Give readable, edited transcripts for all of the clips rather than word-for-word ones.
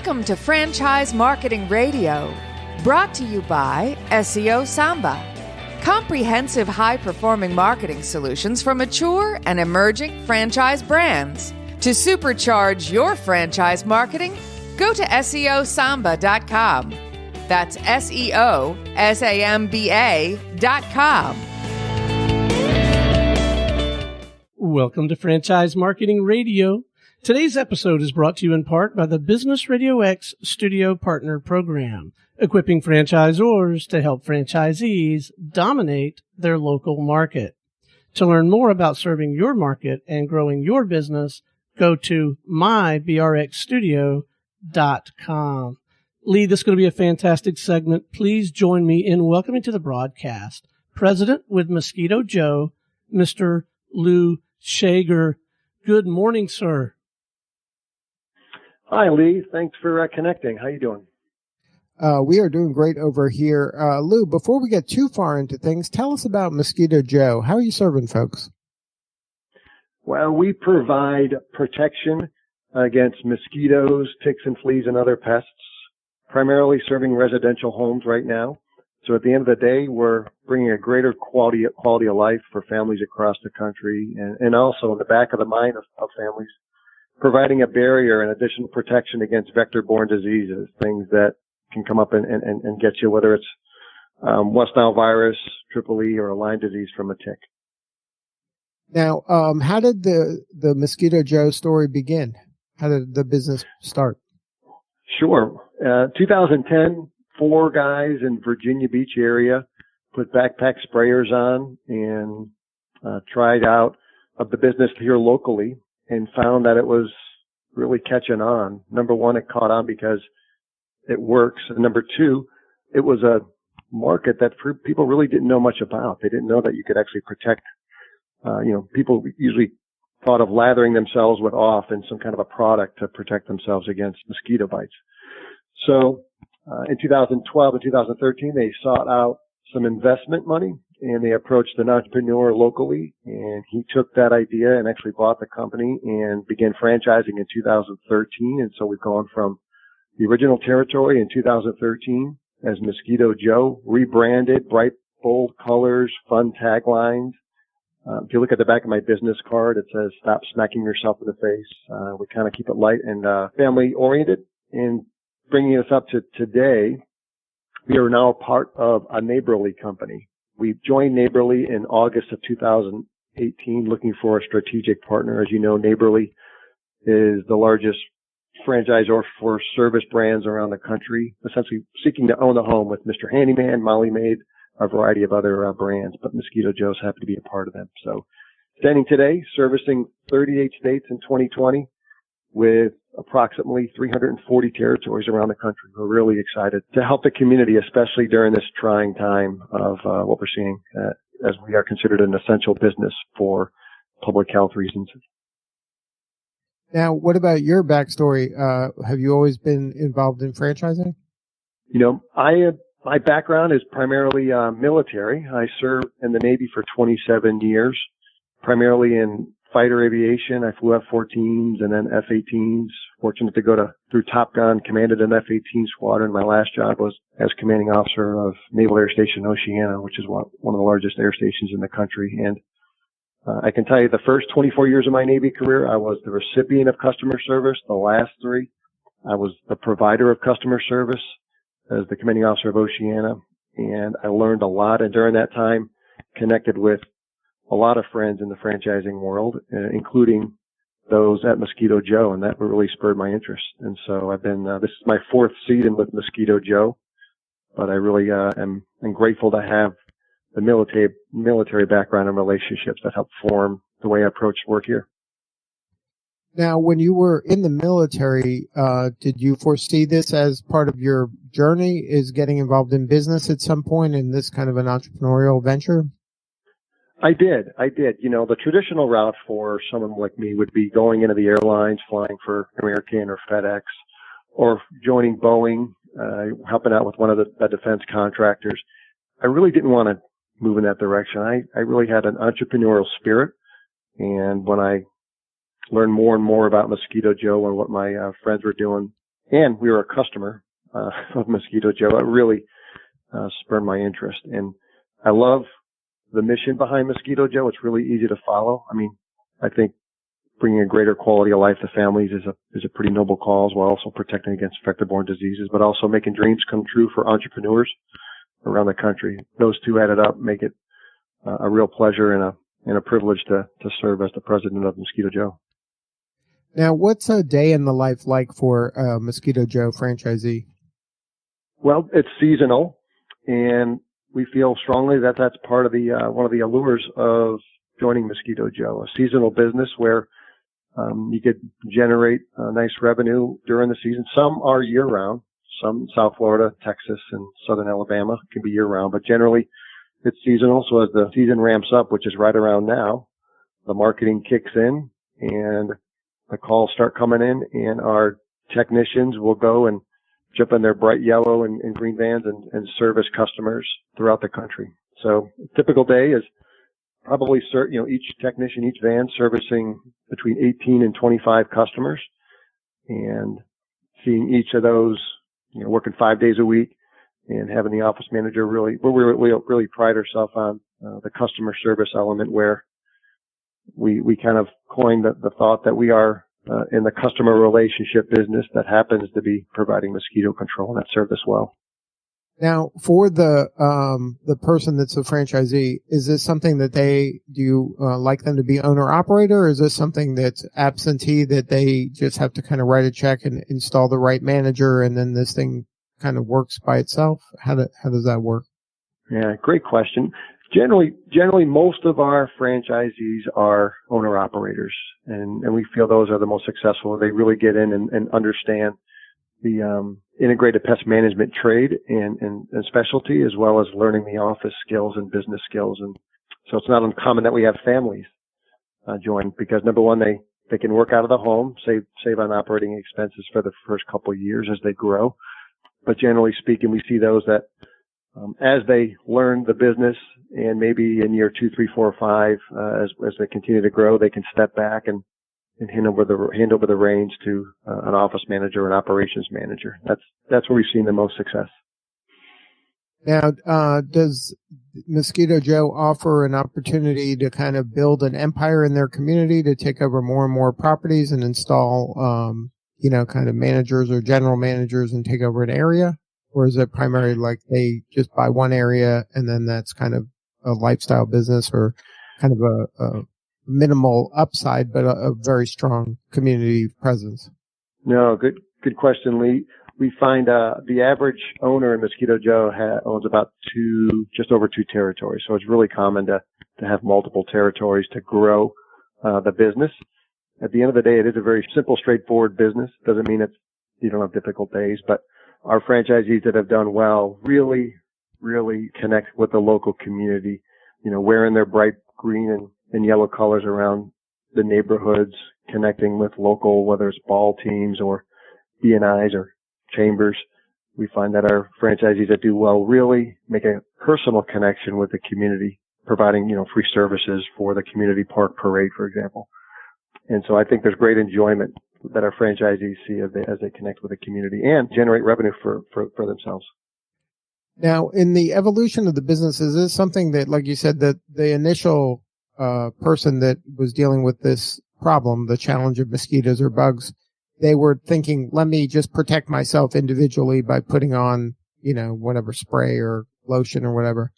Welcome to Franchise Marketing Radio, brought to you by SEO SAMBA. Comprehensive high-performing marketing solutions for mature and emerging franchise brands. To supercharge your franchise marketing, go to SEOSAMBA.com. That's SEOSAMBA.com. Welcome to Franchise Marketing Radio. Today's episode is brought to you in part by the Business RadioX Studio Partner Program, equipping franchisors to help franchisees dominate their local market. To learn more about serving your market and growing your business, go to mybrxstudio.com. Lee, this is going to be a fantastic segment. Please join me in welcoming to the broadcast President with Mosquito Joe, Mr. Lou Schager. Good morning, sir. Hi, Lee. Thanks for connecting. How you doing? We are doing great over here. Lou, before we get too far into things, tell us about Mosquito Joe. How are you serving folks? Well, we provide protection against mosquitoes, ticks and fleas, and other pests, primarily serving residential homes right now. So at the end of the day, we're bringing a greater quality of life for families across the country, and also in the back of the mind of families, providing a barrier and additional protection against vector-borne diseases, things that can come up and get you, whether it's West Nile virus, Triple E, or a Lyme disease from a tick. Now, how did the Mosquito Joe story begin? How did the business start? Sure. 2010, 4 guys in Virginia Beach area put backpack sprayers on and tried out of the business here locally and found that it was really catching on. Number one, it caught on because it works. And number two, it was a market that people really didn't know much about. They didn't know that you could actually protect, people usually thought of lathering themselves with off and some kind of a product to protect themselves against mosquito bites. So in 2012 and 2013, they sought out some investment money, and they approached an entrepreneur locally, and he took that idea and actually bought the company and began franchising in 2013. And so we've gone from the original territory in 2013 as Mosquito Joe, rebranded, bright, bold colors, fun taglines. If you look at the back of my business card, it says, "Stop smacking yourself in the face." We kind of keep it light and family-oriented. And bringing us up to today, we are now part of a Neighborly company. We joined Neighborly in August of 2018, looking for a strategic partner. As you know, Neighborly is the largest franchisor for service brands around the country, essentially seeking to own a home with Mr. Handyman, Molly Maid, a variety of other brands, but Mosquito Joe's happy to be a part of them. So standing today, servicing 38 states in 2020 with approximately 340 territories around the country. We're really excited to help the community, especially during this trying time of what we're seeing, as we are considered an essential business for public health reasons. Now, what about your backstory? Have you always been involved in franchising? My background is primarily military. I served in the Navy for 27 years, primarily in fighter aviation. I flew F-14s and then F-18s. Fortunate to go through Top Gun, commanded an F-18 squadron. My last job was as commanding officer of Naval Air Station Oceana, which is one of the largest air stations in the country. And I can tell you the first 24 years of my Navy career, I was the recipient of customer service. The last 3, I was the provider of customer service as the commanding officer of Oceana. And I learned a lot. And during that time, connected with a lot of friends in the franchising world, including those at Mosquito Joe, and that really spurred my interest. And so I've been, this is my 4th season with Mosquito Joe, but I really am grateful to have the military background and relationships that help form the way I approach work here. Now, when you were in the military, did you foresee this as part of your journey, is getting involved in business at some point in this kind of an entrepreneurial venture? I did. The traditional route for someone like me would be going into the airlines, flying for American or FedEx, or joining Boeing, helping out with one of the defense contractors. I really didn't want to move in that direction. I really had an entrepreneurial spirit. And when I learned more and more about Mosquito Joe and what my friends were doing and we were a customer of Mosquito Joe, it really spurred my interest. And I love the mission behind Mosquito Joe. It's really easy to follow. I mean, I think bringing a greater quality of life to families is a pretty noble cause, while also protecting against vector-borne diseases, but also making dreams come true for entrepreneurs around the country. Those two added up make it a real pleasure and a privilege to serve as the president of Mosquito Joe. Now, what's a day in the life like for a Mosquito Joe franchisee? Well, it's seasonal, and we feel strongly that that's part of the one of the allures of joining Mosquito Joe, a seasonal business where you could generate nice revenue during the season. Some are year-round. Some, South Florida, Texas, and southern Alabama, can be year-round, but generally it's seasonal. So as the season ramps up, which is right around now, the marketing kicks in and the calls start coming in, and our technicians will go and jump in their bright yellow and green vans and service customers throughout the country. So a typical day is probably, each technician, each van servicing between 18 and 25 customers, and seeing each of those, working 5 days a week, and having the office manager we really pride ourselves on the customer service element, where we kind of coined the thought that we are in the customer relationship business that happens to be providing mosquito control, and that served us well. Now, for the person that's a franchisee, is this something that do you like them to be owner operator, or is this something that's absentee that they just have to kind of write a check and install the right manager, and then this thing kind of works by itself? How does that work? Yeah, great question. Generally, most of our franchisees are owner operators, and we feel those are the most successful. They really get in and understand the integrated pest management trade and specialty, as well as learning the office skills and business skills. And so it's not uncommon that we have families join, because number one, they can work out of the home, save on operating expenses for the first couple of years as they grow. But generally speaking, we see those that as they learn the business, and maybe in year 2, 3, 4, 5, as they continue to grow, they can step back and hand over the reins to an office manager or an operations manager. That's where we've seen the most success. Now, does Mosquito Joe offer an opportunity to kind of build an empire in their community, to take over more and more properties and install, kind of managers or general managers and take over an area? Or is it primarily like they just buy one area and then that's kind of a lifestyle business, or kind of a minimal upside, but a very strong community presence? No, good question, Lee. We find the average owner in Mosquito Joe owns about just over 2 territories. So it's really common to have multiple territories to grow the business. At the end of the day, it is a very simple, straightforward business. Doesn't mean you don't have difficult days, but our franchisees that have done well really, really connect with the local community, wearing their bright green and yellow colors around the neighborhoods, connecting with local, whether it's ball teams or B&Is or chambers. We find that our franchisees that do well really make a personal connection with the community, providing, free services for the community park parade, for example. And so I think there's great enjoyment that our franchisees see as they connect with the community and generate revenue for themselves. Now, in the evolution of the business, is this something that, like you said, that the initial person that was dealing with this problem, the challenge of mosquitoes or bugs, they were thinking, let me just protect myself individually by putting on, whatever spray or lotion or whatever.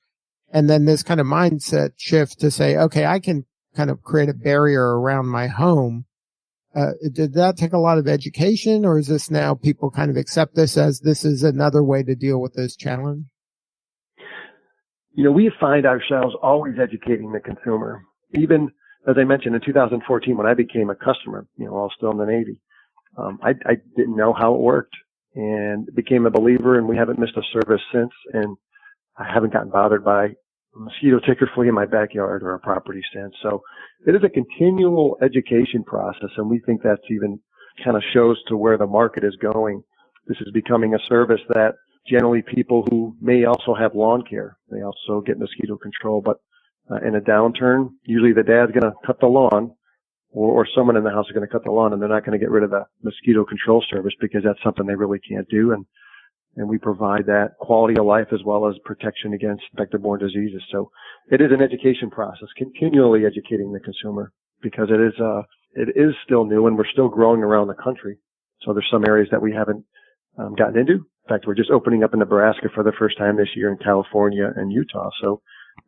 And then this kind of mindset shift to say, okay, I can kind of create a barrier around my home. Did that take a lot of education, or is this now people kind of accept this as this is another way to deal with this challenge? We find ourselves always educating the consumer. Even, as I mentioned, in 2014, when I became a customer, while still in the Navy, I didn't know how it worked, and became a believer, and we haven't missed a service since, and I haven't gotten bothered by a mosquito, tick, or flea in my backyard or a property stand. So it is a continual education process, and we think that's even kind of shows to where the market is going. This is becoming a service that generally people who may also have lawn care, they also get mosquito control, but in a downturn, usually the dad's going to cut the lawn, or someone in the house is going to cut the lawn, and they're not going to get rid of the mosquito control service because that's something they really can't do. And we provide that quality of life as well as protection against vector-borne diseases. So it is an education process, continually educating the consumer, because it is still new and we're still growing around the country. So there's some areas that we haven't gotten into. In fact, we're just opening up in Nebraska for the first time this year, in California and Utah. So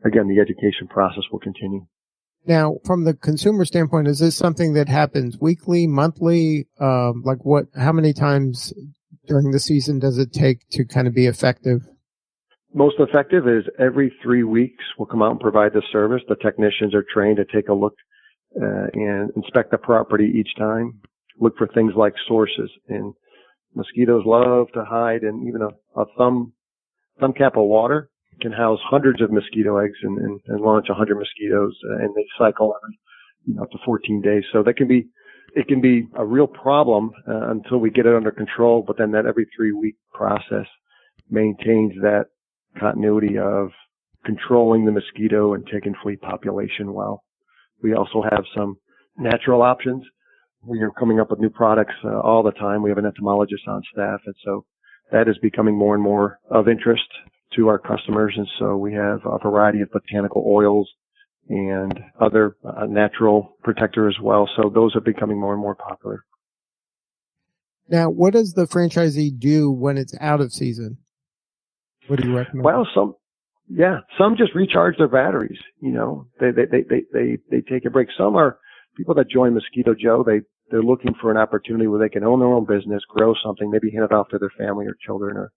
again, the education process will continue. Now, from the consumer standpoint, is this something that happens weekly, monthly? How many times during the season does it take to kind of be effective? Most effective is every 3 weeks we'll come out and provide the service. The technicians are trained to take a look and inspect the property each time. Look for things like sources. And mosquitoes love to hide in even a thumb cap of water can house hundreds of mosquito eggs and launch 100 mosquitoes, and they cycle every up to 14 days. So it can be a real problem until we get it under control. But then that every 3 week process maintains that continuity of controlling the mosquito and taking flea population well. We also have some natural options. We are coming up with new products all the time. We have an entomologist on staff, and so that is becoming more and more of interest to our customers. And so we have a variety of botanical oils and other natural protector as well. So those are becoming more and more popular. Now, what does the franchisee do when it's out of season? What do you recommend? Well, some just recharge their batteries. They take a break. Some are people that join Mosquito Joe. They're looking for an opportunity where they can own their own business, grow something, maybe hand it off to their family or children, or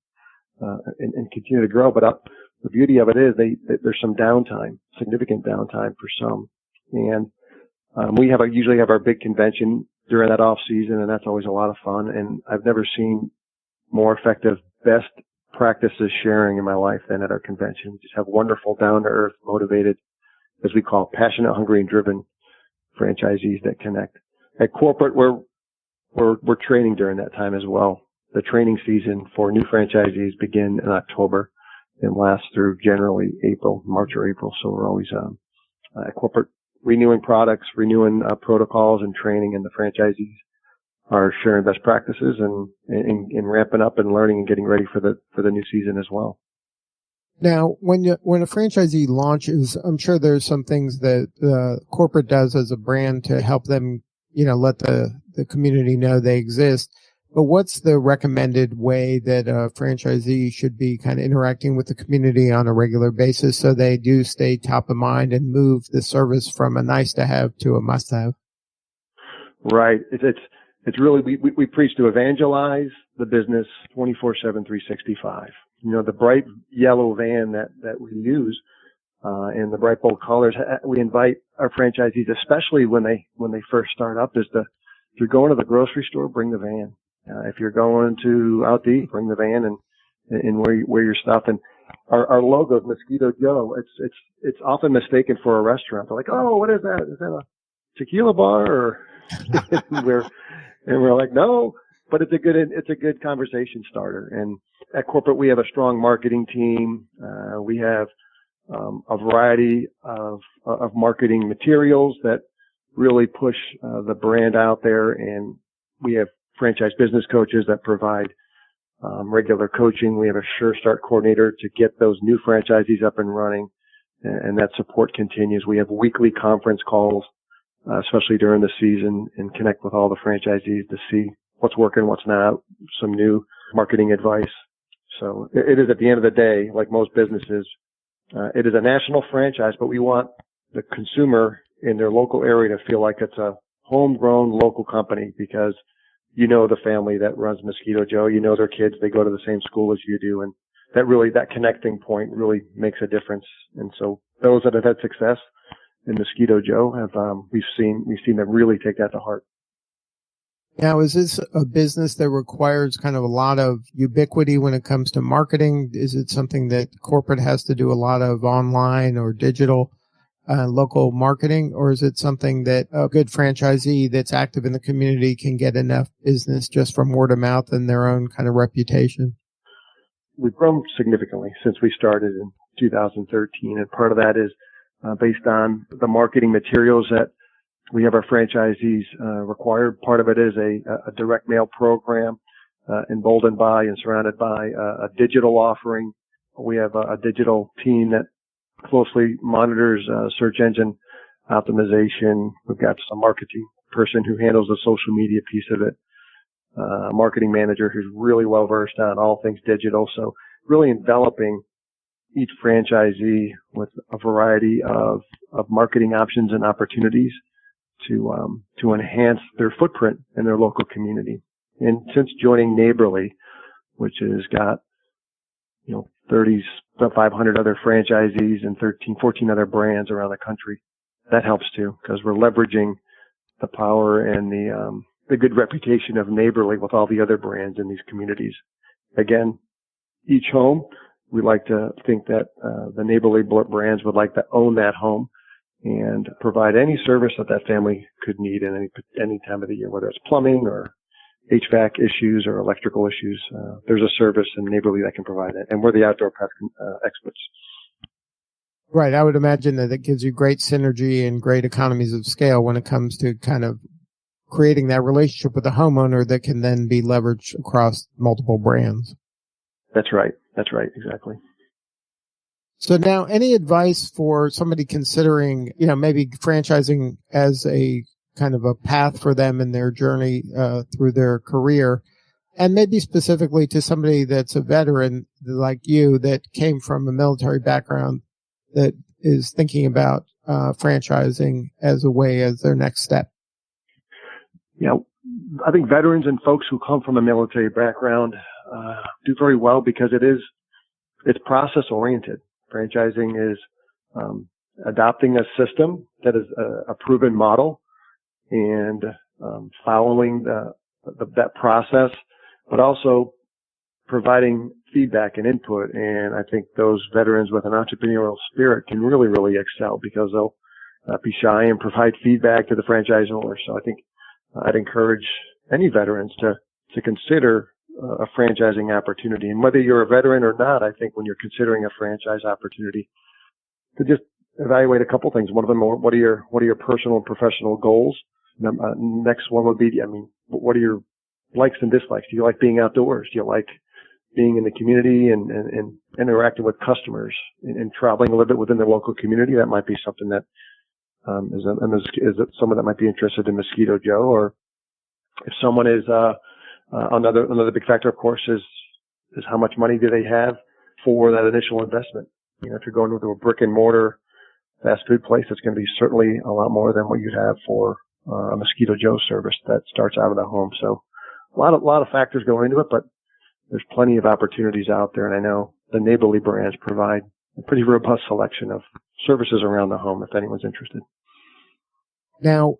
and continue to grow. But the beauty of it is there's some downtime, significant downtime for some. And we usually have our big convention during that off season, and that's always a lot of fun. And I've never seen more effective, best practices sharing in my life than at our convention. We just have wonderful, down-to-earth, motivated, as we call, passionate, hungry, and driven franchisees that connect. At corporate, we're training during that time as well. The training season for new franchisees begin in October and lasts through generally March or April. So we're always at corporate renewing products, renewing protocols and training, and the franchisees are sharing best practices and ramping up and learning and getting ready for the new season as well. Now, when a franchisee launches, I'm sure there's some things that corporate does as a brand to help them, let the community know they exist. But what's the recommended way that a franchisee should be kind of interacting with the community on a regular basis so they do stay top of mind and move the service from a nice to have to a must have? Right. It's really, we preach to evangelize the business 24/7, 365. The bright yellow van that we use, and the bright bold colors, we invite our franchisees, especially when they first start up, if you're going to the grocery store, bring the van. If you're going to out to eat, bring the van and wear your stuff. And our logo, Mosquito Joe, it's often mistaken for a restaurant. They're like, oh, what is that? Is that a tequila bar? Or we're like, no, but it's a good conversation starter. And at corporate, we have a strong marketing team. We have a variety of marketing materials that really push the brand out there, and we have franchise business coaches that provide regular coaching. We have a Sure Start coordinator to get those new franchisees up and running, and that support continues. We have weekly conference calls, especially during the season, and connect with all the franchisees to see what's working, what's not, some new marketing advice. So it is, at the end of the day, like most businesses, it is a national franchise, but we want the consumer in their local area to feel like it's a homegrown local company, because the family that runs Mosquito Joe, their kids, they go to the same school as you do. And that connecting point really makes a difference. And so those that have had success in Mosquito Joe we've seen them really take that to heart. Now, is this a business that requires kind of a lot of ubiquity when it comes to marketing? Is it something that corporate has to do a lot of online or digital local marketing, or is it something that a good franchisee that's active in the community can get enough business just from word of mouth and their own kind of reputation? We've grown significantly since we started in 2013, and part of that is based on the marketing materials that we have our franchisees required. Part of it is a direct mail program, emboldened by and surrounded by a digital offering. We have a digital team that closely monitors search engine optimization. We've got some marketing person who handles the social media piece of it, a marketing manager who's really well versed on all things digital. So really enveloping each franchisee with a variety of marketing options and opportunities to enhance their footprint in their local community. And since joining Neighborly, which has got 500 other franchisees and 14 other brands around the country, that helps too, because we're leveraging the power and the good reputation of Neighborly with all the other brands in these communities. Again, each home, we like to think that the Neighborly brands would like to own that home and provide any service that family could need in any time of the year, whether it's plumbing or HVAC issues or electrical issues. There's a service in Neighborly that can provide it, and we're the outdoor pest experts. Right. I would imagine that it gives you great synergy and great economies of scale when it comes to kind of creating that relationship with the homeowner that can then be leveraged across multiple brands. That's right. Exactly. So now, any advice for somebody considering, maybe franchising as a kind of a path for them in their journey through their career, and maybe specifically to somebody that's a veteran like you that came from a military background that is thinking about franchising as their next step? I think veterans and folks who come from a military background do very well because it's process oriented. Franchising is adopting a system that is a proven model and following that process, but also providing feedback and input. And I think those veterans with an entrepreneurial spirit can really, really excel because they'll not be shy and provide feedback to the franchisor. So I think I'd encourage any veterans to consider a franchising opportunity. And whether you're a veteran or not, I think when you're considering a franchise opportunity, to just evaluate a couple things. One of them, what are your personal and professional goals? Next one would be, what are your likes and dislikes? Do you like being outdoors? Do you like being in the community and interacting with customers and traveling a little bit within the local community? That might be something that is someone that might be interested in Mosquito Joe. Or if someone is another big factor, of course, is how much money do they have for that initial investment? If you're going with a brick and mortar fast food place, it's going to be certainly a lot more than what you'd have for a Mosquito Joe service that starts out of the home. So a lot of factors go into it, but there's plenty of opportunities out there. And I know the Neighborly brands provide a pretty robust selection of services around the home if anyone's interested. Now,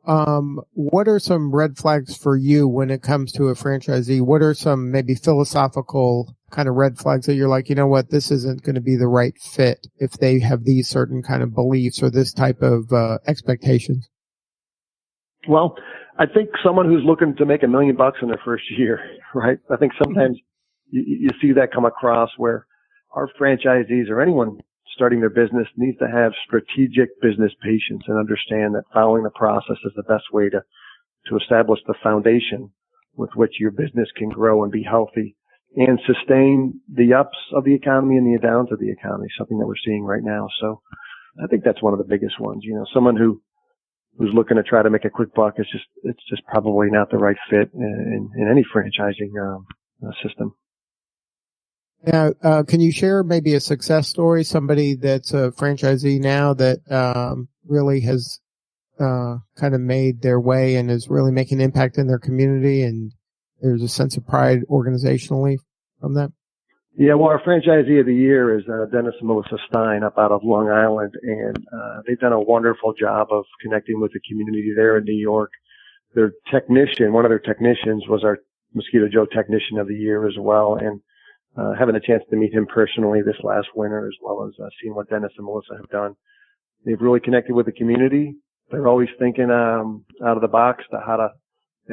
what are some red flags for you when it comes to a franchisee? What are some maybe philosophical kind of red flags that you're like, this isn't going to be the right fit if they have these certain kind of beliefs or this type of expectations? Well, I think someone who's looking to make $1 million in their first year, right? I think sometimes you see that come across where our franchisees or anyone starting their business needs to have strategic business patience and understand that following the process is the best way to establish the foundation with which your business can grow and be healthy and sustain the ups of the economy and the downs of the economy, something that we're seeing right now. So I think that's one of the biggest ones. Someone who's looking to try to make a quick buck, it's just probably not the right fit in any franchising system. Now, can you share maybe a success story, somebody that's a franchisee now that really has kind of made their way and is really making an impact in their community, and there's a sense of pride organizationally from that? Yeah, well, our franchisee of the year is Dennis and Melissa Stein up out of Long Island, and they've done a wonderful job of connecting with the community there in New York. Their technician, one of their technicians, was our Mosquito Joe Technician of the Year as well, and having a chance to meet him personally this last winter, as well as seeing what Dennis and Melissa have done. They've really connected with the community. They're always thinking out of the box to how to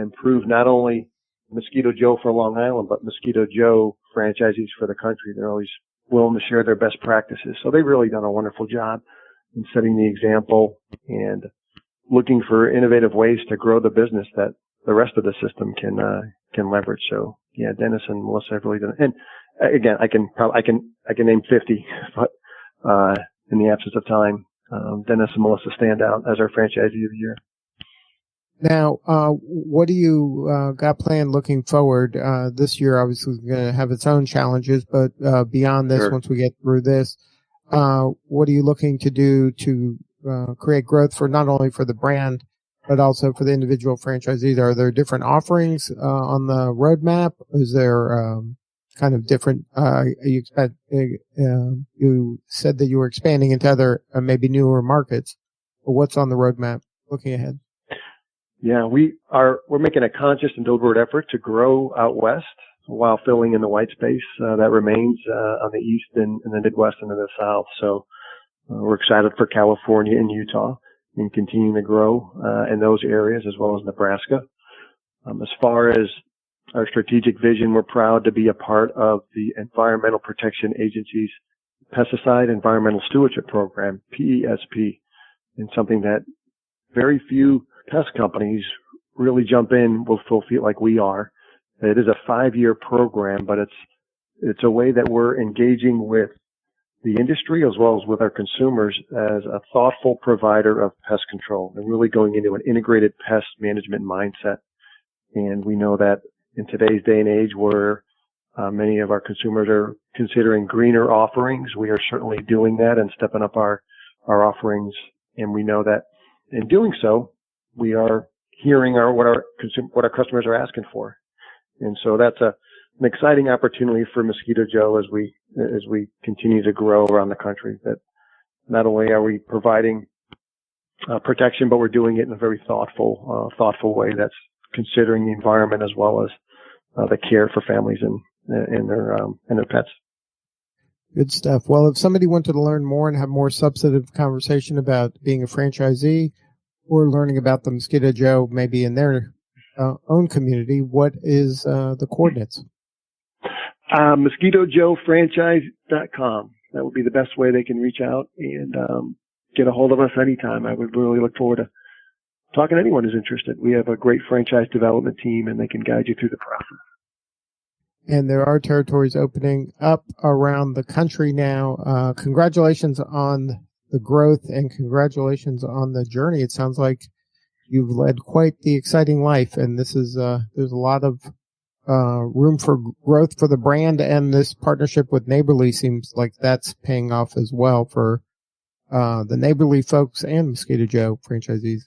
improve not only Mosquito Joe for Long Island, but Mosquito Joe franchisees for the country. They're always willing to share their best practices. So they've really done a wonderful job in setting the example and looking for innovative ways to grow the business that the rest of the system can leverage. So yeah, Dennis and Melissa have really done it. And again, I can name 50, but in the absence of time, Dennis and Melissa stand out as our franchisee of the year. Now, what do you got planned looking forward? This year obviously is going to have its own challenges, but beyond this, Sure. once we get through this, what are you looking to do to create growth for not only for the brand, but also for the individual franchisees? Are there different offerings on the roadmap? Is there kind of different? You said that you were expanding into other maybe newer markets, but what's on the roadmap looking ahead? Yeah, we're making a conscious and deliberate effort to grow out west while filling in the white space that remains on the east and the Midwest and in the South. So we're excited for California and Utah and continuing to grow in those areas as well as Nebraska. As far as our strategic vision, we're proud to be a part of the Environmental Protection Agency's Pesticide Environmental Stewardship Program, PESP, and something that very few pest companies really jump in will feel like we are. It is a 5-year program, but it's a way that we're engaging with the industry as well as with our consumers as a thoughtful provider of pest control and really going into an integrated pest management mindset. And we know that in today's day and age where many of our consumers are considering greener offerings, we are certainly doing that and stepping up our offerings. And we know that in doing so, we are hearing what our customers are asking for. And so that's an exciting opportunity for Mosquito Joe as we continue to grow around the country. That not only are we providing protection, but we're doing it in a very thoughtful way that's considering the environment as well as the care for families and their pets. Good stuff. Well, if somebody wanted to learn more and have more substantive conversation about being a franchisee or learning about the Mosquito Joe maybe in their own community, what is the coordinates? MosquitoJoeFranchise.com. That would be the best way they can reach out and get a hold of us anytime. I would really look forward to talking to anyone who's interested. We have a great franchise development team, and they can guide you through the process. And there are territories opening up around the country now. Congratulations on the growth and congratulations on the journey. It sounds like you've led quite the exciting life, and this is there's a lot of room for growth for the brand, and this partnership with Neighborly seems like that's paying off as well for the Neighborly folks and Mosquito Joe franchisees.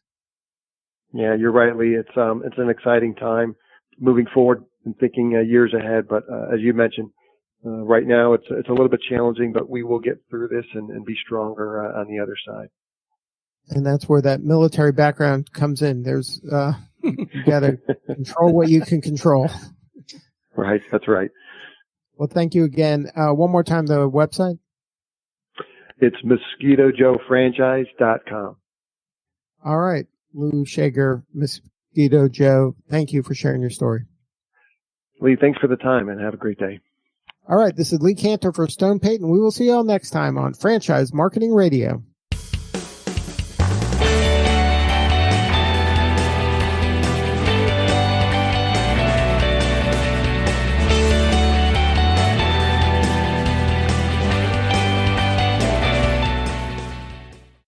Yeah, you're right, Lee. It's an exciting time moving forward and thinking years ahead. But as you mentioned, right now it's a little bit challenging, but we will get through this and be stronger on the other side. And that's where that military background comes in. There's you got to control what you can control. Right, that's right. Well, thank you again. One more time, the website. It's MosquitoJoeFranchise.com. All right, Lou Schager, Mosquito Joe. Thank you for sharing your story. Lee, thanks for the time and have a great day. All right, this is Lee Cantor for Stone Payton. We will see you all next time on Franchise Marketing Radio.